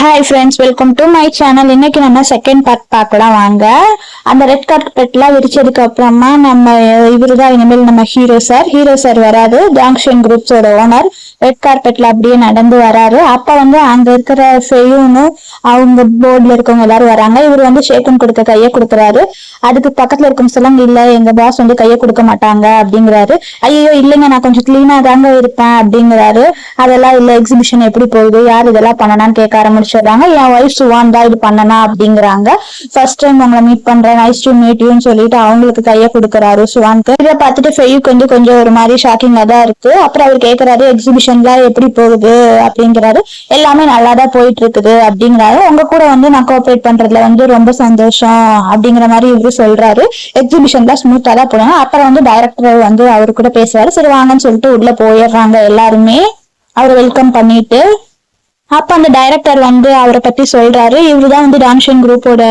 Hi friends, welcome to my channel. இன்னைக்கு நம்ம second part பார்க்கலாம் வாங்க. அந்த ரெட் கார்பெட்லாம் விரிச்சதுக்கு அப்புறமா இவரு தான் இனிமேல் நம்ம ஹீரோ சார் வராது, ஜாங்ஷன் குரூப்ஸோட ஓனர். ரெட் கார்பெட்ல அப்படியே நடந்து வராரு. அப்ப அங்க இருக்கிற ஃபெயூனும் அவங்க போர்டுல இருக்கவங்க எல்லாரும் வராங்க. இவர் ஷேக்கன் கொடுத்த கையை கொடுக்குறாரு. அதுக்கு பக்கத்துல இருக்கும் சொல்லுங்க, இல்ல எங்க பாஸ் கையை கொடுக்க மாட்டாங்க அப்படிங்கிறாரு. ஐயோ இல்லைங்க, நான் கொஞ்சம் கிளீனா தாங்க இருப்பேன் அப்படிங்கிறாரு. அதெல்லாம் இல்ல, எக்ஸிபிஷன் எப்படி போகுது, யார் இதெல்லாம் பண்ணனான்னு கேட்க ஆரம்பிச்சிடுறாங்க. என் ஒய்ஃப் சுவான் தான் இது பண்ணனா அப்படிங்கிறாங்க. ஃபர்ஸ்ட் டைம் உங்களை மீட் பண்றேன், நைஸ் டு மீட் யூன்னு சொல்லிட்டு அவங்களுக்கு கையை கொடுக்குறாரு சுவான்க்கு. இதை பார்த்துட்டு ஃபெய்யுக்கு கொஞ்சம் ஒரு மாதிரி ஷாக்கிங்கா தான் இருக்கு. அப்புறம் அவர் கேட்கிறாரு, எக்ஸிபிஷன்லாம் எப்படி போகுது அப்படிங்கிறாரு. எல்லாமே நல்லாதான் போயிட்டு இருக்குது அப்படிங்கிறாரு. உங்க கூட நான் கோஆபரேட் பண்றதுல ரொம்ப சந்தோஷம் அப்படிங்கிற மாதிரி இவரு சொல்றாரு. எக்ஸிபிஷன்லாம் ஸ்மூத்தா தான் போனாங்க. அப்புறம் டைரக்டர் அவரு கூட பேசுறாரு. சரி வாங்கன்னு சொல்லிட்டு உள்ள போயிடுறாங்க எல்லாருமே, அவரை வெல்கம் பண்ணிட்டு. அப்ப அந்த டைரக்டர் அவரை பத்தி சொல்றாரு. இவருதான் டான்ஷன் குரூப்போட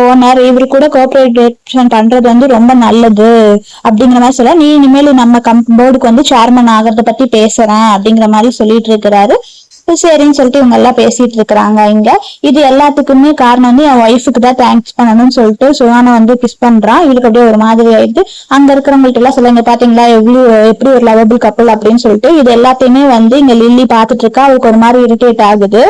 ஓனர். இவரு கூட கோஆபரேஷன் பண்றது ரொம்ப நல்லது அப்படிங்கிற மாதிரி சொல்ல, நீ இனிமேல் நம்ம போர்டுக்கு சேர்மன் ஆகிறத பத்தி பேசுறேன் அப்படிங்கிற மாதிரி சொல்லிட்டு இருக்கிறாரு. சரின்னு சொல்லிட்டு இவங்க எல்லாம் பேசிட்டு இருக்கிறாங்க. இங்க இது எல்லாத்துக்குமே காரணம் என் ஒய்ஃபுக்கு தான் தேங்க்ஸ் பண்ணணும்னு சொல்லிட்டு சுவானை கிஸ் பண்றான். இவளுக்கு அப்படியே ஒரு மாதிரி ஆயிடுது. அங்க இருக்கிறவங்கள்ட்ட எல்லாம் சொல்லுங்க, பாத்தீங்களா எப்படி ஒரு லவபிள் கப்பல் அப்படின்னு சொல்லிட்டு. இது எல்லாத்தையுமே இங்க லில்லி பாத்துட்டு இருக்கா. அவளுக்கு ஒரு மாதிரி இரிட்டேட் ஆகுது.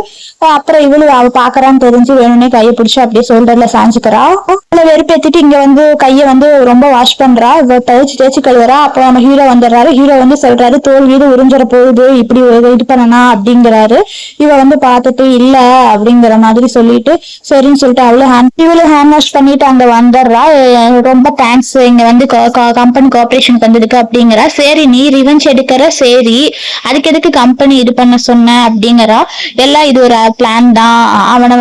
அப்புறம் அவ பாக்குறான்னு தெரிஞ்சு வேணும்னே கையை பிடிச்சு அப்படியே சோல்டர்ல சாஞ்சுக்கிறா. அவளை வெறுப்பேத்திட்டு இங்க கையை ரொம்ப வாஷ் பண்றா. தேய்ச்சி கழுவுறா. அப்போ நம்ம ஹீரோ வந்துடுறாரு. ஹீரோ சொல்றாரு, தோல் வீடு உறிஞ்சிட போகுது, இப்படி இது பண்ணனா அப்படிங்கிறாரு. இவ பாத்துட்டு இல்ல அப்படிங்கிற மாதிரி சொல்லிட்டு சரின்னு சொல்லிட்டு இவளு ஹேண்ட் வாஷ் பண்ணிட்டு அங்க வந்துடுறா. ரொம்ப தேங்க்ஸ் இங்க கம்பெனி கோஆபரேஷன் வந்ததுக்கு அப்படிங்கிறா. சரி நீ ரிவெஞ்ச் எடுக்கிற, சரி அதுக்கு எதுக்கு கம்பெனி இது பண்ண சொன்ன அப்படிங்கிறா. எல்லாம் இது ஒரு பிளான் தான், அவனை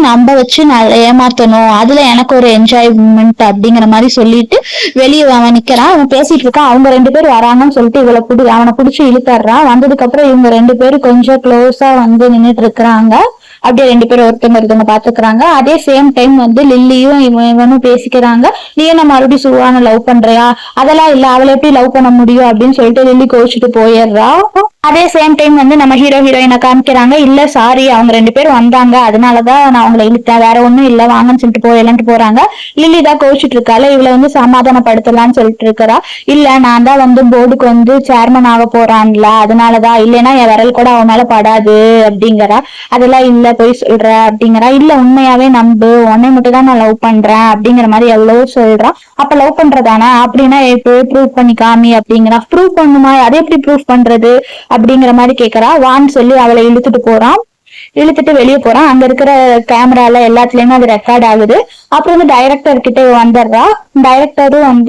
நம்ப வச்சு ஏமாத்தணும், அதுல எனக்கு ஒரு என்ஜாய்மெண்ட் அப்படிங்கிற மாதிரி சொல்லிட்டு வெளியே அவன் நிக்கிறான். அவன் பேசிட்டு இருக்கான். அவங்க ரெண்டு பேரும் வராங்கன்னு சொல்லிட்டு அவனை பிடிச்சி இழுத்தர்றான். வந்ததுக்கு அப்புறம் இவங்க ரெண்டு பேரும் கொஞ்சம் க்ளோஸா நின்னுட்டு இருக்கிறாங்க. அப்படியே ரெண்டு பேரும் ஒருத்தவங்க பாத்துக்கிறாங்க. அதே சேம் டைம் லில்லியும் இவனும் பேசிக்கிறாங்க. நீ என்ன மறுபடியும் சுவான லவ் பண்றியா? அதெல்லாம் இல்ல, அவளை எப்படி லவ் பண்ண முடியும் அப்படின்னு சொல்லிட்டு லில்லி கோச்சிட்டு போயிடுறா. அதே சேம் டைம் நம்ம ஹீரோயினை காமிக்கிறாங்க. இல்ல சாரி, அவங்க ரெண்டு பேரும் வந்தாங்க, அதனாலதான் நான் அவங்களை இழுத்தேன், வேற ஒண்ணும் இல்ல, வாங்கன்னு சொல்லிட்டு போயிடலான்ட்டு போறாங்க. லில்லி தான் கோச்சிட்டு இருக்கால, இவளை சமாதானப்படுத்தலாம்னு சொல்லிட்டு இருக்கிறா. இல்ல நான் தான் போர்டுக்கு சேர்மன் ஆக போறான்ல, அதனாலதான், இல்லைன்னா என் விரல் கூட அவன் மேல படாது அப்படிங்கிறா. அதெல்லாம் இல்ல, போய் சொல்ற அப்படிங்கிறா. இல்ல உண்மையாவே நம்பு, உன்னை மட்டும் தான் நான் லவ் பண்றேன் அப்படிங்கிற மாதிரி எவ்வளவோ சொல்றான். அப்ப லவ் பண்றதானா அப்படின்னா ப்ரூவ் பண்ணி காமி அப்படிங்கிறா. ப்ரூவ் பண்ணுமா, அதை எப்படி ப்ரூவ் பண்றது அப்படிங்கிற மாதிரி கேக்குறா. வான்னு சொல்லி அவளை இழுத்துட்டு வெளியே போறான். அங்க இருக்கிற கேமரால எல்லாத்துலயுமே அது ரெக்கார்ட் ஆகுது. அப்புறம் டைரக்டர் கிட்ட வந்துடுறா. டைரக்டரும்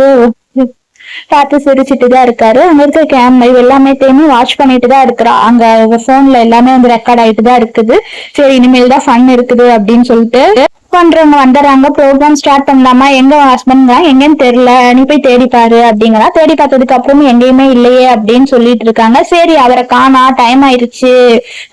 பார்த்து சிரிச்சுட்டுதான் இருக்காரு. அங்க இருக்க கேமரா எல்லாமே வாட்ச் பண்ணிட்டு தான் இருக்கிறா. அங்க போன்ல எல்லாமே ரெக்கார்ட் ஆயிட்டு தான் இருக்குது. சரி இனிமேல் தான் ஃபன் இருக்குது அப்படின்னு சொல்லிட்டு பண்றவங்க வந்துடுறாங்க. ப்ரோக்ராம் ஸ்டார்ட் பண்ணலாமா? எங்க ஹஸ்பண்ட் தான் எங்கன்னு தெரியல, நீ போய் தேடி பாரு அப்படிங்கிறா. தேடி பார்த்ததுக்கு அப்புறமும் எங்கேயுமே இல்லையே அப்படின்னு சொல்லிட்டு இருக்காங்க. சரி அவரை காணா, டைம் ஆயிடுச்சு,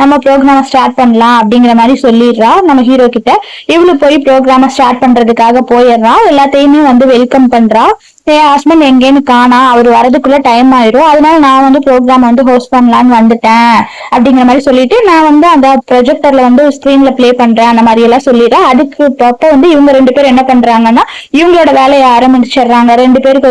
நம்ம ப்ரோக்ராம ஸ்டார்ட் பண்ணலாம் அப்படிங்கிற மாதிரி சொல்லிடுறா நம்ம ஹீரோ கிட்ட. இவளு போய் ப்ரோக்ராம ஸ்டார்ட் பண்றதுக்காக போயிடுறா. எல்லாத்தையுமே வெல்கம் பண்றா. என் ஹஸ்பண்ட் எங்கேன்னு காணா, அவர் வரதுக்குள்ள டைம் ஆயிரும், அதனால நான் ப்ரோக்ராம் ஹோஸ்ட் பண்ணலான்னு வந்துட்டேன் அப்படிங்கிற மாதிரி சொல்லிட்டு நான் அந்த ப்ரொஜெக்டர்ல ஸ்கிரீன்ல பிளே பண்றேன் அந்த மாதிரி எல்லாம் சொல்லிடுறேன். அதுக்கு இவங்க ரெண்டு பேரும் என்ன பண்றாங்கன்னா இவங்களோட வேலையை ஆரம்பிச்சிடுறாங்க. ரெண்டு பேரும்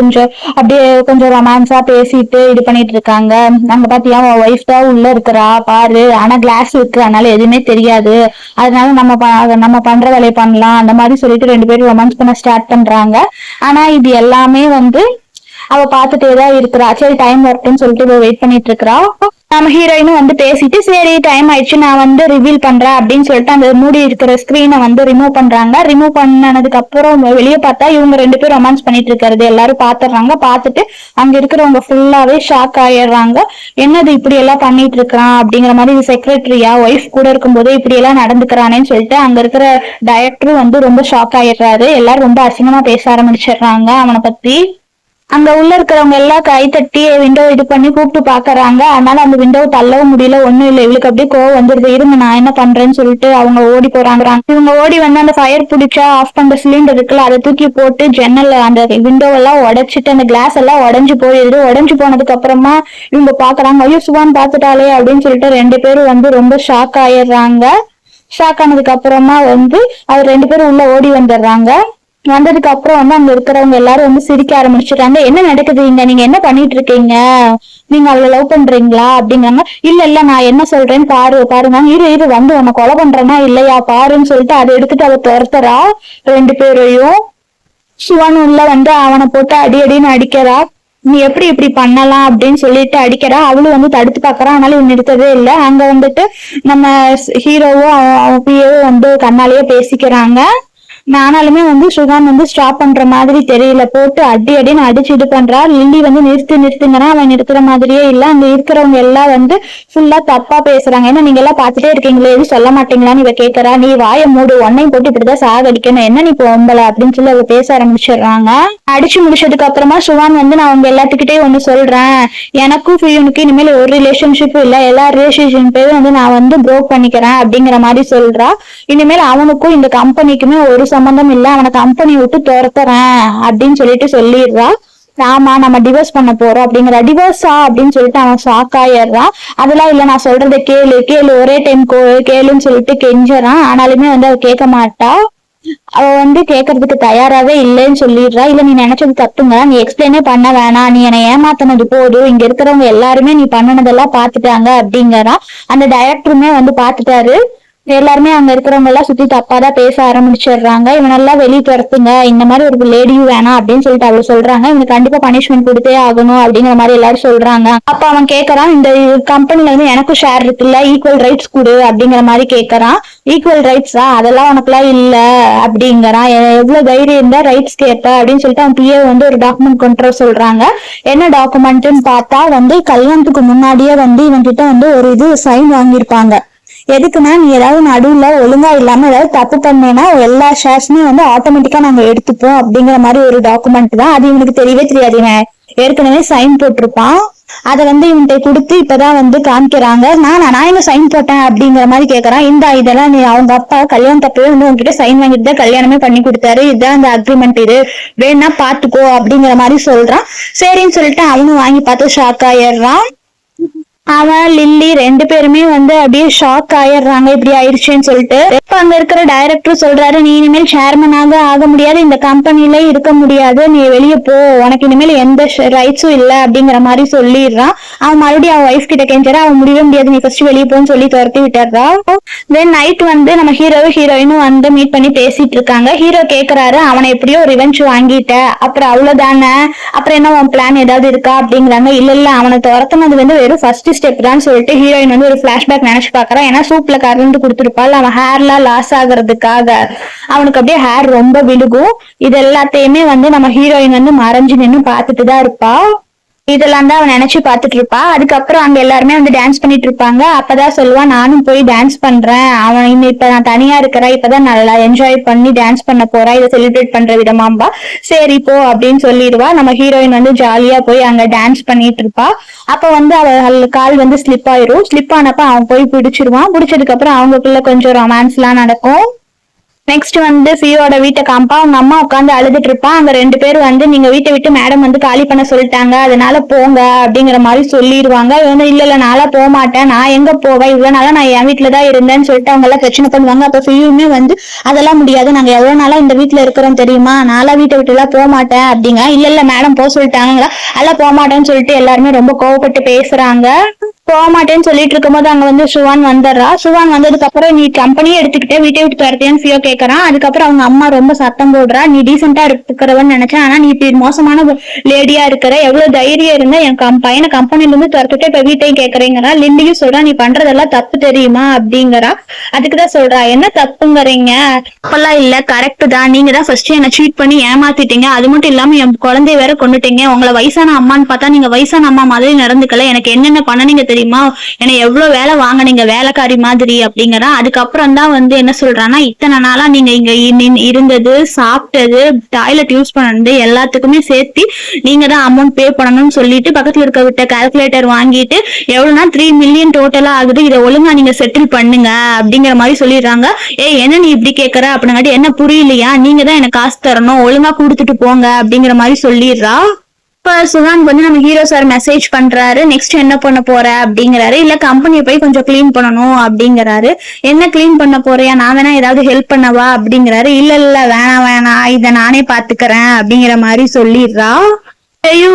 கொஞ்சம் ரொமான்ஸா பேசிட்டு இது பண்ணிட்டு இருக்காங்க. நாங்க பாத்தியா ஒய்ஃப் தான் உள்ள இருக்கிறா பாரு, ஆனா கிளாஸ் இருக்கு, அதனால எதுவுமே தெரியாது, அதனால நம்ம பண்ற வேலையை பண்ணலாம் அந்த மாதிரி சொல்லிட்டு ரெண்டு பேரும் ரொமான்ஸ் பண்ண ஸ்டார்ட் பண்றாங்க. ஆனா இது எல்லாமே அவ பாத்துட்டேதான் இருக்கிறா. சரி டைம் வரட்டும்னு சொல்லிட்டு வெயிட் பண்ணிட்டு இருக்கிறா. நம்ம ஹீரோயினும் பேசிட்டு சரி டைம் ஆயிடுச்சு, நான் ரிவீல் பண்றேன் அப்படின்னு சொல்லிட்டு அந்த மூடி இருக்கிற ஸ்கிரீனை ரிமூவ் பண்றாங்க. ரிமூவ் பண்ணதுக்கு அப்புறம் வெளியே பார்த்தா இவங்க ரெண்டு பேரும் ரொமான்ஸ் பண்ணிட்டு இருக்கிறது எல்லாரும் பாத்துறாங்க. பாத்துட்டு அங்க இருக்கிறவங்க ஃபுல்லாவே ஷாக் ஆயிடுறாங்க. என்னது இப்படி எல்லாம் பண்ணிட்டு இருக்கான் அப்படிங்கிற மாதிரி. செக்ரட்டரியா ஒய்ஃப் கூட இருக்கும்போது இப்படி எல்லாம் நடந்துக்கிறானேன்னு சொல்லிட்டு அங்க இருக்கிற டைரக்டரும் ரொம்ப ஷாக் ஆயிடுறாரு. எல்லாரும் ரொம்ப அசிங்கமா பேச ஆரம்பிச்சிடுறாங்க அவனை பத்தி. அங்க உள்ள இருக்கிறவங்க எல்லாம் கை தட்டி விண்டோ இது பண்ணி கூப்பிட்டு பாக்குறாங்க. அதனால அந்த விண்டோ தள்ளவும் முடியல, ஒண்ணும் இல்லை. இவளுக்கு அப்படியே கோவம் வந்துருது. இருங்க நான் என்ன பண்றேன்னு சொல்லிட்டு அவங்க ஓடி போறாங்க. இவங்க ஓடி அந்த ஃபயர் பிடிச்சா ஆஃப் பண்ற சிலிண்டர் இருக்குல்ல, அதை தூக்கி போட்டு ஜன்னல் அந்த விண்டோ எல்லாம் உடைச்சிட்டு அந்த கிளாஸ் எல்லாம் உடஞ்சு போயிடுது. உடஞ்சு போனதுக்கு அப்புறமா இவங்க பாக்குறாங்க, ஐயோ சுவான் பாத்துட்டாலே அப்படின்னு சொல்லிட்டு ரெண்டு பேரும் ரொம்ப ஷாக் ஆயிடுறாங்க. ஷாக் ஆனதுக்கு அப்புறமா வந்து அவர் 2 பேரும் உள்ள ஓடி வந்துடுறாங்க. வந்ததுக்கு அப்புறம் வந்து அங்க இருக்கிறவங்க எல்லாரும் வந்து சிரிக்க ஆரம்பிச்சுட்டாங்க. என்ன நடக்குது இங்க, நீங்க என்ன பண்ணிட்டு இருக்கீங்க, நீங்க அவளை லவ் பண்றீங்களா அப்படிங்காங்க. இல்ல இல்ல நான் என்ன சொல்றேன்னு பாருங்க, இரு வந்து உன்னை கொலை பண்றேன்னா இல்லையா பாருன்னு சொல்லிட்டு அதை எடுத்துட்டு அவ துரத்துறா 2 பேரையும். சிவானு உள்ள வந்து அவனை போட்டு அடின்னு அடிக்கிறா. நீ எப்படி இப்படி பண்ணலாம் அப்படின்னு சொல்லிட்டு அடிக்கிறா. அவளும் வந்து தடுத்து பாக்குறான், ஆனாலும் இவன் நிறுத்தவே இல்லை. அங்க வந்துட்டு நம்ம ஹீரோவும் அவன் பிஏவும் வந்து கண்ணாலேயே பேசிக்கிறாங்க. ஆனாலுமே வந்து சுகான் வந்து ஸ்டாப் பண்ற மாதிரி தெரியல, போட்டு அடின்னு அடிச்சு இது பண்றா. லில்லி வந்து நிறுத்துங்கன்னா அவன் நிறுத்துற மாதிரியே இல்ல. அங்க இருக்கிறவங்க எல்லாம் வந்து ஃபுல்லா தப்பா பேசுறாங்க. ஏன்னா நீங்க எல்லாம் பாத்துட்டே இருக்கீங்களே, எதுவும் சொல்ல மாட்டீங்களான்னு இவ கேக்குறா. நீ வாயை மூடு, உன்னையும் போட்டு இப்படிதான் சாகடிக்கணும், என்ன நீ பொம்பல அப்படின்னு சொல்லி அவ பேச ஆரம்பிச்சிடுறாங்க. அடிச்சு முடிச்சதுக்கு அப்புறமா சுகான் வந்து நான் அவங்க எல்லாத்துக்கிட்டே ஒண்ணு சொல்றேன், எனக்கும் ஃபியூனுக்கு இனிமேல் ஒரு ரிலேஷன்ஷிப்பும் இல்ல, எல்லா ரிலேஷன்ஷிப்பையும் வந்து நான் வந்து ப்ரோக் பண்ணிக்கிறேன் அப்படிங்கிற மாதிரி சொல்றா. இனிமேல் அவனுக்கும் இந்த கம்பெனிக்குமே ஒரு சம்பந்தம் இல்ல, அவனை கம்பெனி விட்டு துரத்துறேன் அப்படின்னு சொல்லிட்டு சொல்லிடுறா. ஆமா நம்ம டிவோர்ஸ் பண்ண போறோம் அப்படிங்கிற. டிவோர்ஸா அப்படின்னு சொல்லிட்டு அவன் ஷாக் ஆயிடுறான். அதெல்லாம் இல்ல, நான் சொல்றதை கேளு ஒரே டைம் கேளுன்னு சொல்லிட்டு கெஞ்சறான். ஆனாலுமே வந்து அவ கேட்க மாட்டா. அவ வந்து கேட்கறதுக்கு தயாராவே இல்லைன்னு சொல்லிடுறா. இல்ல நீ நினைச்சது தப்புங்க, நீ எக்ஸ்பிளைனே பண்ண வேணாம், நீ என்னை ஏமாத்தினது போதும், இங்க இருக்கிறவங்க எல்லாருமே நீ பண்ணனதெல்லாம் பாத்துட்டாங்க அப்படிங்கிறா. அந்த டைரக்டருமே வந்து பாத்துட்டாரு. எல்லாருமே அங்க இருக்கிறவங்க எல்லாம் சுத்தி தப்பாதான் பேச ஆரம்பிச்சிடுறாங்க. இவனெல்லாம் வெளியே துரத்துங்க, இந்த மாதிரி ஒரு லேடியும் வேணாம் அப்படின்னு சொல்லிட்டு அவள் சொல்றாங்க. இவனுக்கு கண்டிப்பா பனிஷ்மெண்ட் கொடுத்தே ஆகணும் அப்படிங்கிற மாதிரி எல்லாரும் சொல்றாங்க. அப்ப அவன் கேட்கறான், இந்த கம்பெனில வந்து எனக்கும் ஷேர் இருக்குல்ல, ஈக்குவல் ரைட்ஸ் கொடு அப்படிங்கிற மாதிரி கேட்கறான். ஈக்குவல் ரைட்ஸா, அதெல்லாம் உனக்குலாம் இல்ல அப்படிங்கிறான். எவ்வளவு தைரியம் இருந்தா ரைட்ஸ் கேட்ப அப்படின்னு சொல்லிட்டு அவன் பிஏ வந்து ஒரு டாக்குமெண்ட் கொண்டு வர சொல்றாங்க. என்ன டாக்குமெண்ட்னு பார்த்தா வந்து கல்யாணத்துக்கு முன்னாடியே வந்து இவன் கிட்ட வந்து ஒரு இது சைன் வாங்கியிருப்பாங்க. எதுக்குன்னா, நீ ஏதாவது நடுவுல ஒழுங்கா இல்லாம ஏதாவது தப்பு பண்ணேன்னா எல்லா ஷேர்ஸ்மே வந்து ஆட்டோமேட்டிக்கா நாங்க எடுத்துப்போம் அப்படிங்கிற மாதிரி ஒரு டாக்குமெண்ட் தான். அது இவனுக்கு தெரியவே தெரியாது. இவன் ஏற்கனவே சைன் போட்டிருப்பான். அதை வந்து இவன்கிட்ட கொடுத்து இப்பதான் வந்து காமிக்கிறாங்க. நான் எங்க சைன் போட்டேன் அப்படிங்கிற மாதிரி கேட்கறான். இதெல்லாம் நீ அவங்க அப்பா கல்யாணத்தப்பவே வந்து உங்ககிட்ட சைன் வாங்கிட்டு தான் கல்யாணமே பண்ணி கொடுத்தாரு, இதுதான் அந்த அக்ரிமெண்ட், இது வேணா பாத்துக்கோ அப்படிங்கிற மாதிரி சொல்றான். சரின்னு சொல்லிட்டு அவனும் வாங்கி பார்த்து ஷாக் ஆயிடுறான். அவன் லில்லி 2 பேருமே வந்து அப்படியே ஷாக் ஆயிடுறாங்க, இப்படி ஆயிடுச்சுன்னு சொல்லிட்டு. இப்ப அங்க இருக்கிற டைரக்டர் சொல்றாரு, நீ இனிமேல் சேர்மனாக ஆக முடியாது, இந்த கம்பெனில இருக்க முடியாது, நீ வெளியே போ, உனக்கு இனிமேல் எந்த ரைட்ஸும் இல்ல அப்படிங்கிற மாதிரி சொல்லிடுறான். அவன் மறுபடியும் அவன் ஒய்ஃப் கிட்ட கேட்கிறா. அவன் முடியவே முடியாது, நீ ஃபர்ஸ்ட் வெளியே போன்னு சொல்லி துரத்தி விட்டுறா. தென் நைட் வந்து நம்ம ஹீரோயினும் வந்து மீட் பண்ணி பேசிட்டு இருக்காங்க. ஹீரோ கேக்குறாரு, அவனை எப்படியோ ரிவெஞ்ச் வாங்கிட்ட, அப்புறம் அவ்வளவுதானே, அப்புறம் என்ன உன் பிளான் ஏதாவது இருக்கா அப்படிங்கிறாங்க. இல்ல அவனை துரத்துனது வந்து வெறும் ஃபர்ஸ்ட் ஸ்டெப் தான் சொல்லிட்டு ஹீரோயின் வந்து ஒரு பிளாஷ்பேக் நினைச்சு பாக்குறான். ஏன்னா சூப்ல கறந்து கொடுத்துருப்பாள், அவன் ஹேர்லாம் லாஸ் ஆகுறதுக்காக அவனுக்கு அப்படியே ஹேர் ரொம்ப விழுகும். இது எல்லாத்தையுமே வந்து நம்ம ஹீரோயின் வந்து மறைஞ்சு நின்று பாத்துட்டுதான் இருப்பா. இதெல்லாம் தான் அவன் நினைச்சு பாத்துட்டு இருப்பா. அதுக்கப்புறம் அங்க எல்லாருமே வந்து டான்ஸ் பண்ணிட்டு இருப்பாங்க. அப்பதான் சொல்லுவான், நானும் போய் டான்ஸ் பண்றேன், அவன் இன்னும் இப்ப நான் தனியா இருக்கிறேன், இப்பதான் நல்லா என்ஜாய் பண்ணி டான்ஸ் பண்ண போறா, இதை செலிப்ரேட் பண்ற விதமாம்பா. சரி போ அப்படின்னு சொல்லிடுவா. நம்ம ஹீரோயின் வந்து ஜாலியா போய் அங்க டான்ஸ் பண்ணிட்டு இருப்பா. அப்ப வந்து அவள் கால் வந்து ஸ்லிப் ஆயிரும். ஸ்லிப் ஆனப்ப அவன் போய் பிடிச்சிருவான். பிடிச்சதுக்கு அப்புறம் அவங்களுக்குள்ள கொஞ்சம் ரொமான்ஸ் எல்லாம் நடக்கும். நெக்ஸ்ட் வந்து ஃபியோட வீட்டை காம்பா. அவங்க அம்மா உட்காந்து அழுதுட்டு இருப்பா. அங்க 2 பேர் வந்து நீங்க வீட்டை விட்டு மேடம் வந்து காலி பண்ண சொல்லிட்டாங்க, அதனால போங்க அப்படிங்கிற மாதிரி சொல்லிடுவாங்க. இவங்க இல்ல நாளா போக மாட்டேன், நான் எங்க போவேன், இவ்வளவு நாளா நான் என் வீட்டுலதான் இருந்தேன்னு சொல்லிட்டு அவங்க எல்லாம் பிரச்சனை பண்ணுவாங்க. அப்ப ஃபியுமே வந்து அதெல்லாம் முடியாது, நாங்க எவ்வளவு நாளா இந்த வீட்டுல இருக்கிறோம் தெரியுமா, நாளா வீட்டை விட்டு எல்லாம் போக மாட்டேன் அப்படிங்க. இல்ல மேடம் போக சொல்லிட்டாங்களா, எல்லாம் போக மாட்டேன்னு சொல்லிட்டு எல்லாருமே ரொம்ப கோவப்பட்டு பேசுறாங்க. போக மாட்டேன்னு சொல்லிட்டு இருக்கும் போது அங்க வந்து சுவான் வந்துடுறா. சுவான் வந்ததுக்கு அப்புறம் நீ கம்பெனியே எடுத்துக்கிட்டே வீட்டை விட்டு துரத்தியான்னு ஃபியோ கேட்கறான். அதுக்கப்புறம் அவங்க அம்மா ரொம்ப சத்தம் போடுறா, நீ டீசென்டா இருக்கிறவன்னு நினைச்சேன், ஆனா நீ இப்படி மோசமான லேடியா இருக்கிற, எவ்வளவு தைரியம் இருந்தா என் பையனை கம்பெனில இருந்து துரத்துட்டு இப்ப வீட்டையும் கேக்குறீங்கிறா. லில்லியும் சொல்றா, நீ பண்றதெல்லாம் தப்பு தெரியுமா அப்படிங்கிறா. அதுக்குதான் சொல்றா, என்ன தப்புங்கிறீங்க, அப்பெல்லாம் இல்ல கரெக்ட் தான், நீங்க தான் ஃபர்ஸ்ட் என்ன சீட் பண்ணி ஏமாத்திட்டீங்க, அது மட்டும் இல்லாம என் குழந்தைய வேற கொண்டுட்டீங்க, உங்களை வயசான அம்மான்னு பார்த்தா நீங்க வயசான அம்மா மாதிரி நடந்துக்கல, எனக்கு என்னென்ன பண்ணனீங்க தெரியுமா, என்ன எவ்வளவு வேலை வாங்கினீங்க வேலைக்காரி மாதிரி அப்படிங்கிறா. அதுக்கப்புறம் தான் வந்து என்ன சொல்றான்னா, இத்தனை நாளா நீங்க இங்க இருந்தது, சாப்பிட்டது, டாய்லெட் யூஸ் பண்ணது எல்லாத்துக்குமே சேர்த்து நீங்க தான் அமௌண்ட் பே பண்ணணும்னு சொல்லிட்டு பக்கத்துல இருக்க விட்ட கால்குலேட்டர் வாங்கிட்டு எவ்வளவுனா 3 மில்லியன் டோட்டலா ஆகுது, இதை ஒழுங்கா நீங்க செட்டில் பண்ணுங்க அப்படிங்கிற மாதிரி சொல்லிடுறாங்க. என்ன நீ இப்படி கேட்கற அப்படிங்காட்டி, என்ன புரியலையா, நீங்க தான் எனக்கு காசு தரணும், ஒழுங்கா கொடுத்துட்டு போங்க அப்படிங்கிற மாதிரி சொல்லிடுறா. இப்ப சுகாந்த் வந்து நம்ம ஹீரோ சார் மெசேஜ் பண்றாரு, நெக்ஸ்ட் என்ன பண்ண போற அப்படிங்கிறாரு. இல்ல கம்பெனியை போய் கொஞ்சம் கிளீன் பண்ணணும் அப்படிங்கிறாரு. என்ன கிளீன் பண்ண போறியா, நான் வேணா ஏதாவது ஹெல்ப் பண்ணவா அப்படிங்கிறாரு. இல்ல இல்ல வேணாம் வேணாம், இத நானே பாத்துக்கிறேன் அப்படிங்கிற மாதிரி சொல்லிடுறா.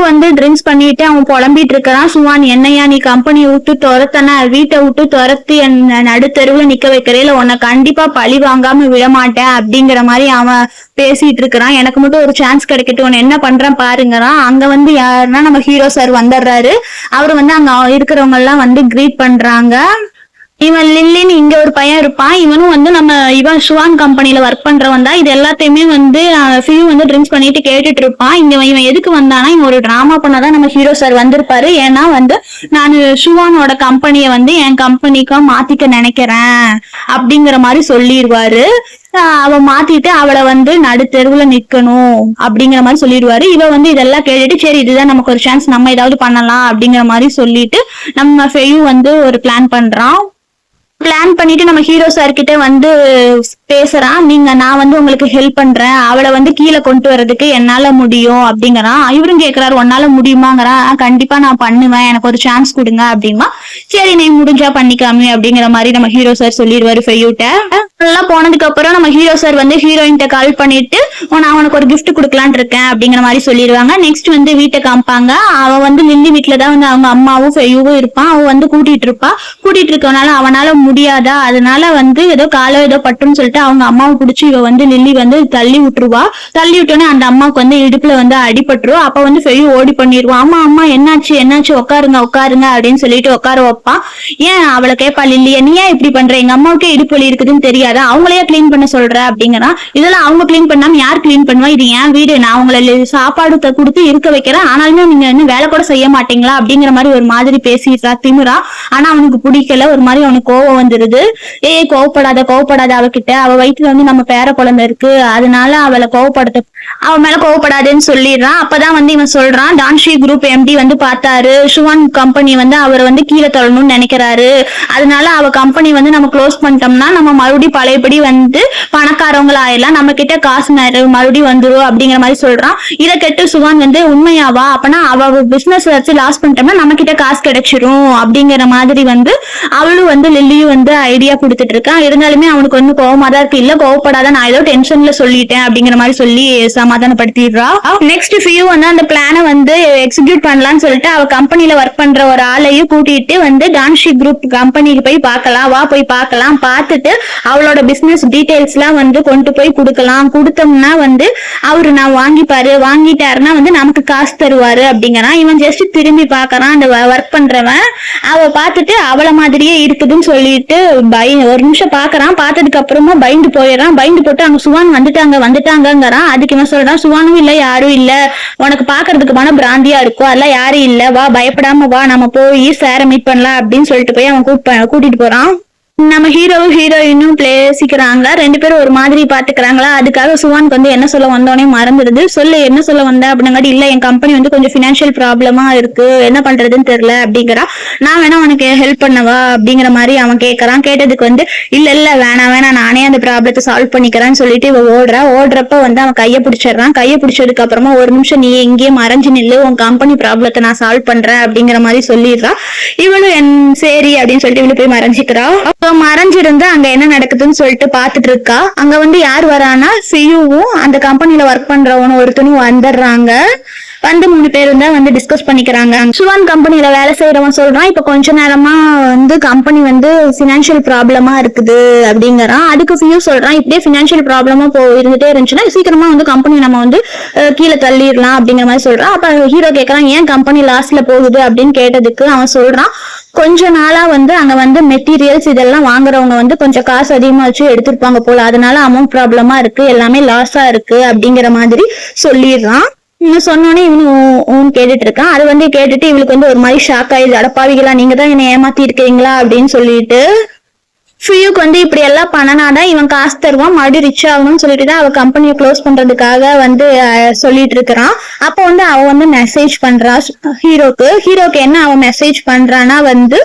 வந்து ட்ரிங்க்ஸ் பண்ணிட்டு அவன் புலம்பிட்டு இருக்கிறான். சுவான், என்னையா நீ கம்பெனியை விட்டு துரத்தன, வீட்டை விட்டு துரத்தி என்ன நடுத்தெருவுல நிக்க வைக்கிறேல, உன்னை கண்டிப்பா பழி வாங்காம விட மாட்டேன் அப்படிங்கிற மாதிரி அவன் பேசிட்டு இருக்கிறான். எனக்கு மட்டும் ஒரு சான்ஸ் கிடைக்கட்டும், உன்னை என்ன பண்றேன் பாருங்கிறான். அங்க வந்து யாருன்னா நம்ம ஹீரோ சார் வந்துடுறாரு. அவரு வந்து அங்க இருக்கிறவங்க எல்லாம் வந்து கிரீட் பண்றாங்க. இவன் லில்லின்னு இங்க ஒரு பையன் இருப்பான். இவனும் வந்து இவன் சுவான் கம்பெனில ஒர்க் பண்றவன் தான். இது எல்லாத்தையுமே வந்து ஃபியூ வந்து ட்ரிங்க்ஸ் பண்ணிட்டு கேட்டுட்டு இருப்பான். இவன் எதுக்கு வந்தானா, இவன் ஒரு டிராமா பண்ணதான் நம்ம ஹீரோ சார் வந்திருப்பாரு. ஏன்னா வந்து நான் சுவானோட கம்பெனியை வந்து என் கம்பெனிக்கா மாத்திக்க நினைக்கிறேன் அப்படிங்கிற மாதிரி சொல்லிடுவாரு. அவ மாத்திட்டு அவளை வந்து நடுத்தெருவுல நிக்கணும் அப்படிங்கிற மாதிரி சொல்லிடுவாரு. இவ வந்து இதெல்லாம் கேட்டுட்டு சரி இதுதான் நமக்கு ஒரு சான்ஸ், நம்ம ஏதாவது பண்ணலாம் அப்படிங்கிற மாதிரி சொல்லிட்டு நம்ம ஃபெயு வந்து ஒரு பிளான் பண்றான். பிளான் பண்ணிட்டு நம்ம ஹீரோ சார் கிட்ட வந்து பேசுறான். நான் வந்து உங்களுக்கு ஹெல்ப் பண்றேன், அவளை வந்து கீழே கொண்டு வர்றதுக்கு என்னால முடியும் அப்படிங்கிறான். இவரும் கேக்குறாரு, உன்னால முடியுமாங்கிறான். கண்டிப்பா நான் பண்ணுவேன், எனக்கு ஒரு சான்ஸ் கொடுங்க அப்படிமா. சரி நீ முடிஞ்சா பண்ணிக்காமி அப்படிங்கிற மாதிரி நம்ம ஹீரோ சார் சொல்லிடுவாரு ஃபெய்யூட்ட. எல்லாம் போனதுக்கு அப்புறம் நம்ம ஹீரோ சார் வந்து ஹீரோயின்ட்ட கால் பண்ணிட்டு நான் உனக்கு ஒரு கிஃப்ட் கொடுக்கலான் இருக்கேன் அப்படிங்கிற மாதிரி சொல்லிடுவாங்க. நெக்ஸ்ட் வந்து வீட்டை காமிப்பாங்க. அவ வந்து லில்லி வீட்டுலதான் வந்து அவங்க அம்மாவும் ஃபெய்யூவும் இருப்பான். அவ வந்து கூட்டிட்டு இருக்கனால அவனால முடியாதா, அதனால வந்து ஏதோ காலோ ஏதோ பட்டுன்னு சொல்லிட்டு அவங்க அம்மாவை பிடிச்சி இவ வந்து லில்லி வந்து தள்ளி விட்டுருவா. தள்ளி விட்டோன்னே அந்த அம்மாவுக்கு வந்து இடுப்புல வந்து அடிபட்டுரும். அப்ப வந்து ஃபெய்யூ ஓடி பண்ணிடுவான். அம்மா அம்மா என்னாச்சு உட்காருங்க அப்படின்னு சொல்லிட்டு உட்கார வைப்பான். ஏன் அவளை கேட்பா லில்லிய, நீ ஏன் இப்படி பண்ற, எங்க அம்மாவுக்கே இடுப்பு வலி இருக்குதுன்னு தெரியாதா, அவங்களையே கிளீன் பண்ண சொல்ற அப்படிங்கிறான். இதெல்லாம் அவங்க கிளீன் பண்ணாம யார் கிளீன் பண்ணுவா, இது என் வீடு, நான் உங்களை சாப்பாடு கொடுத்து இருக்க வைக்கிறேன், ஆனாலுமே நீங்க இன்னும் வேலை கூட செய்ய மாட்டீங்களா அப்படிங்கிற மாதிரி ஒரு மாதிரி பேசிடுறா திமிரா. ஆனா அவனுக்கு பிடிக்கல, ஒரு மாதிரி அவனுக்கு கோவம் வந்துருது. கோவப்படாத அவகிட்ட, அவ வயிற்றுல வந்து நம்ம பேர குழந்தை இருக்கு, அதனால அவளை அவன் மேல கோவப்படாதுன்னு சொல்லிடுறான். அப்பதான் வந்து இவன் சொல்றான், டான்ஷி குரூப் எம்டி வந்து பார்த்தாரு, சுவான் கம்பெனி வந்து அவர் வந்து கீழே தள்ளணும்னு நினைக்கிறாரு, அதனால அவ கம்பெனி வந்து நம்ம க்ளோஸ் பண்ணிட்டோம்னா நம்ம மறுபடியும் பழையபடி வந்து பணக்காரவங்கள ஆயிடலாம், நம்ம கிட்ட காசு மறுபடியும் வந்துரும் அப்படிங்கிற மாதிரி சொல்றான். இதை கேட்டு சுவான் வந்து உண்மையாவா, அப்பனா அவ பிசினஸ் வச்சு லாஸ் பண்ணிட்டோம்னா நம்ம கிட்ட காசு கிடைச்சிரும் அப்படிங்கிற மாதிரி வந்து அவளும் வந்து லில்லியும் வந்து ஐடியா கொடுத்துட்டு இருக்கான். இருந்தாலுமே அவனுக்கு வந்து கோவமா தான் இருக்கு. இல்ல கோவப்படாத, நான் ஏதோ டென்ஷன்ல சொல்லிட்டேன் அப்படிங்கிற மாதிரி சொல்லி சமாதானப்படுத்திடுறா. நெக்ஸ்ட் ஃபியூ வந்து அந்த பிளானை வந்து எக்ஸிக்யூட் பண்ணலாம்னு சொல்லிட்டு அவ கம்பெனில ஒர்க் பண்ற ஒரு ஆளையும் கூட்டிட்டு வந்து டான்ஷி குரூப் கம்பெனிக்கு போய் பார்க்கலாம், வா போய் பார்க்கலாம், பார்த்துட்டு அவளோட பிசினஸ் டீடைல்ஸ் எல்லாம் வந்து கொண்டு போய் கொடுக்கலாம், கொடுத்தோம்னா வந்து அவரு நான் வாங்கிட்டாருன்னா வந்து நமக்கு காசு தருவாரு அப்படிங்கிறான். இவன் ஜஸ்ட் திரும்பி பாக்குறான். அந்த ஒர்க் பண்றவன் அவ பார்த்துட்டு அவளை மாதிரியே இருக்குதுன்னு சொல்லிட்டு ஒரு நிமிஷம் பாக்குறான். பார்த்ததுக்கு அப்புறமா பயந்து போயிடறான். பயந்து போட்டு அங்க சுவான் வந்துட்டாங்கிறான். அதுக்கு இவன் சொல்றான், சுவானும் இல்ல யாரும் இல்ல, உனக்கு பாக்குறதுக்கு மன பிராந்தியா இருக்கும், அதெல்லாம் யாரும் இல்ல, வா பயப்படாம வா, நம்ம போய் சார மீட் பண்ணலாம் அப்படின்னு சொல்லிட்டு போய் அவன் கூட்டிட்டு போறான். நம்ம ஹீரோவும் ஹீரோயினும் பேசிக்கிறாங்க. ரெண்டு பேரும் ஒரு மாதிரி பாத்துக்கிறாங்களா. அதுக்காக சுவானுக்கு வந்து என்ன சொல்ல வந்தோடனே மறந்துடுது. சொல்லு என்ன சொல்ல வந்த அப்படிங்காட்டி, இல்ல என் கம்பெனி வந்து கொஞ்சம் பினான்சியல் ப்ராப்ளமா இருக்கு, என்ன பண்றதுன்னு தெரியல அப்படிங்கிறா. நான் வேணா உனக்கு ஹெல்ப் பண்ணவா அப்படிங்கிற மாதிரி அவன் கேட்கறான். கேட்டதுக்கு வந்து இல்ல வேணாம் நானே அந்த ப்ராப்ளத்தை சால்வ் பண்ணிக்கிறேன்னு சொல்லிட்டு இவ ஓடுறப்ப வந்து அவன் கையை பிடிச்சிடுறான். கையை பிடிச்சதுக்கு அப்புறமா ஒரு நிமிஷம் நீ எங்கேயே மறைஞ்சு நில்லு, உன் கம்பெனி ப்ராப்ளத்தை நான் சால்வ் பண்றேன் அப்படிங்கிற மாதிரி சொல்லிடுறான். இவளும் சரி அப்படின்னு சொல்லிட்டு இவளு போய் மறைஞ்சிக்கிறா. மறைஞ்சிருந்து அங்க என்ன நடக்குதுன்னு சொல்லிட்டு பாத்துட்டு இருக்கா. அங்க வந்து யார் வரானா, ஃபியூவும் அந்த கம்பெனில ஒர்க் பண்றவனும் ஒருத்தனும் வந்துடுறாங்க. வந்து 3 பேரும் தான் வந்து டிஸ்கஸ் பண்ணிக்கிறாங்க. சுவான் கம்பெனில வேலை செய்யறவன் சொல்றான், இப்ப கொஞ்ச நேரமா வந்து கம்பெனி வந்து பினான்சியல் ப்ராப்ளமா இருக்குது அப்படிங்கிறான். அதுக்கு ஃபியூ சொல்றான், இப்படியே பினான்சியல் ப்ராப்ளமா இருந்துட்டே இருந்துச்சுன்னா சீக்கிரமா வந்து கம்பெனி நம்ம வந்து கீழே தள்ளிடலாம் அப்படிங்கிற மாதிரி சொல்றான். அப்ப ஹீரோ கேட்கறான், ஏன் கம்பெனி லாஸ்ல போகுது அப்படின்னு கேட்டதுக்கு அவன் சொல்றான், கொஞ்ச நாளா வந்து அங்க வந்து மெட்டீரியல்ஸ் இதெல்லாம் வாங்குறவங்க வந்து கொஞ்சம் காசு அதிகமா வச்சு எடுத்திருப்பாங்க போல, அதனால அமௌண்ட் ப்ராப்ளமா இருக்கு, எல்லாமே லாஸா இருக்கு அப்படிங்கிற மாதிரி சொல்லிடுறான். சொன்னோன்னே இவனு கேட்டுட்டு இருக்கான். அது வந்து கேட்டுட்டு இவளுக்கு வந்து ஒரு மாதிரி ஷாக் ஆயிடுது. அடப்பாவிகளா, நீங்க தான் என்னை ஏமாத்தி இருக்கீங்களா அப்படின்னு சொல்லிட்டு ஃபியூக்கு வந்து இப்படி எல்லாம் பண்ணனாதான் இவன் காசு தருவான், மறுபடியும் ரிச் ஆகணும்னு சொல்லிட்டு தான் அவ கம்பெனியை க்ளோஸ் பண்றதுக்காக வந்து சொல்லிட்டு இருக்கிறான். அப்போ வந்து அவ வந்து மெசேஜ் பண்றா ஹீரோக்கு என்ன அவன் மெசேஜ் பண்றான்னா வந்து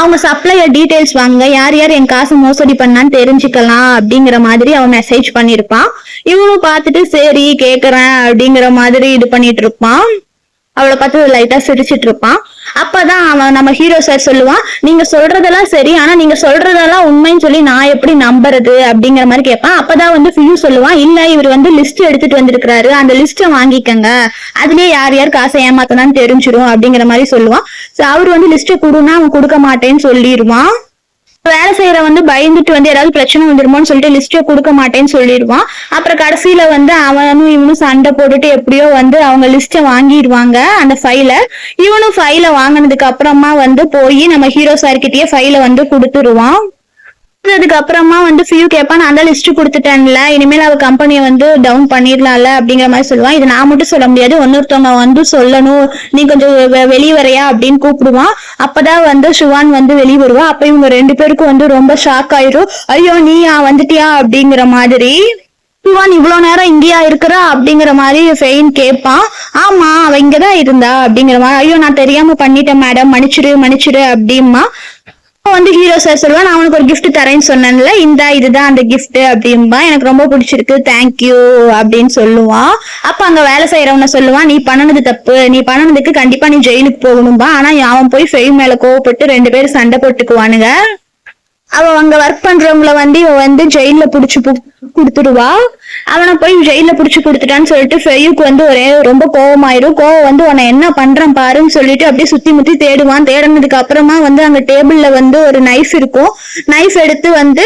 அவங்க சப்ளையர் டீடைல்ஸ் வாங்க, யார் யார் என் காசு மோசடி பண்ணான்னு தெரிஞ்சுக்கலாம் அப்படிங்கிற மாதிரி அவன் மெசேஜ் பண்ணிருப்பான். இவனும் பார்த்துட்டு சரி கேக்குறேன் அப்படிங்கிற மாதிரி இது பண்ணிட்டு இருப்பான். அவளை பார்த்து லைட்டா சிரிச்சிட்டு இருப்பான். அப்பதான் அவன் நம்ம ஹீரோ சார் சொல்லுவான், நீங்க சொல்றதெல்லாம் சரி, ஆனா நீங்க சொல்றதெல்லாம் உண்மைன்னு சொல்லி நான் எப்படி நம்புறது அப்படிங்கிற மாதிரி கேட்பான். அப்பதான் வந்து ஃபியூ சொல்லுவான், இல்ல இவர் வந்து லிஸ்ட் எடுத்துட்டு வந்திருக்கிறாரு, அந்த லிஸ்ட்டை வாங்கிக்கங்க, அதுலயே யார் யார் காசை ஏமாத்தனான்னு தெரிஞ்சிரும் அப்படிங்கிற மாதிரி சொல்லுவான். அவர் வந்து லிஸ்ட்டை கொடுன்னா அவன் கொடுக்க மாட்டேன்னு சொல்லிடுவான். வேலை செய்யற வந்து பயந்துட்டு வந்து ஏதாவது பிரச்சனை வந்துருமோன்னு சொல்லிட்டு லிஸ்டே கொடுக்க மாட்டேன்னு சொல்லிடுவான். அப்புறம் கடைசியில வந்து அவனும் இவனும் சண்டை போட்டுட்டு எப்படியோ வந்து அவங்க லிஸ்ட வாங்கிடுவாங்க அந்த ஃபைல. இவனும் ஃபைல வாங்கினதுக்கு அப்புறமா வந்து போய் நம்ம ஹீரோ சார் கிட்டயே ஃபைல வந்து கொடுத்துருவான். அதுக்கு அப்புறமா வந்து ஃபியூ கேட்பான், நான் தான் லிஸ்ட் கொடுத்துட்டேன்ல, இனிமேல் அவ கம்பெனியை வந்து டவுன் பண்ணிடலாம்ல அப்படிங்கிற மாதிரி சொல்லுவான். இது நான் மட்டும் சொல்ல முடியாது, இன்னொருத்தவங்க வந்து சொல்லணும், நீ கொஞ்சம் வெளியே வரையா அப்படின்னு கூப்பிடுவான். அப்பதான் வந்து ஷுவான் வந்து வெளியே வருவா. அப்ப இவங்க 2 பேருக்கும் வந்து ரொம்ப ஷாக் ஆயிரும். ஐயோ நீயா வந்துட்டியா அப்படிங்கிற மாதிரி. ஷுவான் இவ்வளவு நேரம் இங்கேயா இருக்கிறா அப்படிங்கிற மாதிரி ஃபெயின் கேட்பான். ஆமா அவ இங்கதான் இருந்தா அப்படிங்கிற மாதிரி. ஐயோ நான் தெரியாம பண்ணிட்டேன் மேடம், மன்னிச்சிரு அப்படிமா. வந்து ஹீரோ சார் சொல்லுவான், நான் அவனுக்கு ஒரு கிஃப்ட் தரேன்னு சொன்னேன்ல, இதுதான் அந்த கிஃப்ட் அப்படின்பா. எனக்கு ரொம்ப பிடிச்சிருக்கு, தேங்க்யூ அப்படின்னு சொல்லுவான். அப்ப அங்க வேலை செய்யறவன சொல்லுவான், நீ பண்ணனது தப்பு, நீ பண்ணனதுக்கு கண்டிப்பா நீ ஜெயிலுக்கு போகணும்பா. ஆனா அவன் போய் ஃபெயின் மேல கோவப்பட்டு 2 பேரும் சண்டை போட்டுக்குவானுங்க. அவ அங்க ஒர்க் பண்றவங்கள வந்து இவ வந்து ஜெயில புடிச்சு கொடுத்துடுவா. அவனை போய் ஜெயில புடிச்சு கொடுத்துட்டான்னு சொல்லிட்டு ஃபெயுக்கு வந்து ரொம்ப கோவமாயிரும். கோவம் வந்து உன்னை என்ன பண்றான் பாருன்னு சொல்லிட்டு அப்படியே சுத்தி முத்தி தேடுவான். தேடினதுக்கு அப்புறமா வந்து அங்க டேபிள்ல வந்து ஒரு நைஃப் இருக்கும். நைஃப் எடுத்து வந்து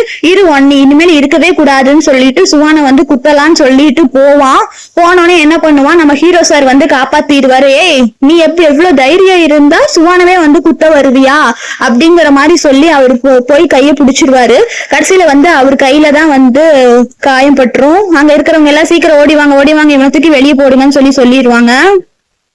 இனிமேல் இருக்கவே கூடாதுன்னு சொல்லிட்டு சுவானை வந்து குத்தலான்னு சொல்லிட்டு போவான். போனோடனே என்ன பண்ணுவான், நம்ம ஹீரோ சார் வந்து காப்பாத்திடுவாரு. ஏய் நீ எவ்வளவு தைரியம் இருந்தா சுவானவே வந்து குத்த வருவியா அப்படிங்கிற மாதிரி சொல்லி அவருக்கு போய் கையை பிடிச்சிருவாரு. கடைசியில வந்து அவர் கையில தான் வந்து காயம் பட்டுரும். அங்க இருக்கிறவங்க எல்லாம் சீக்கிரம் ஓடிவாங்க இவனை தூக்கி வெளியே போடுங்கன்னு சொல்லிடுவாங்க.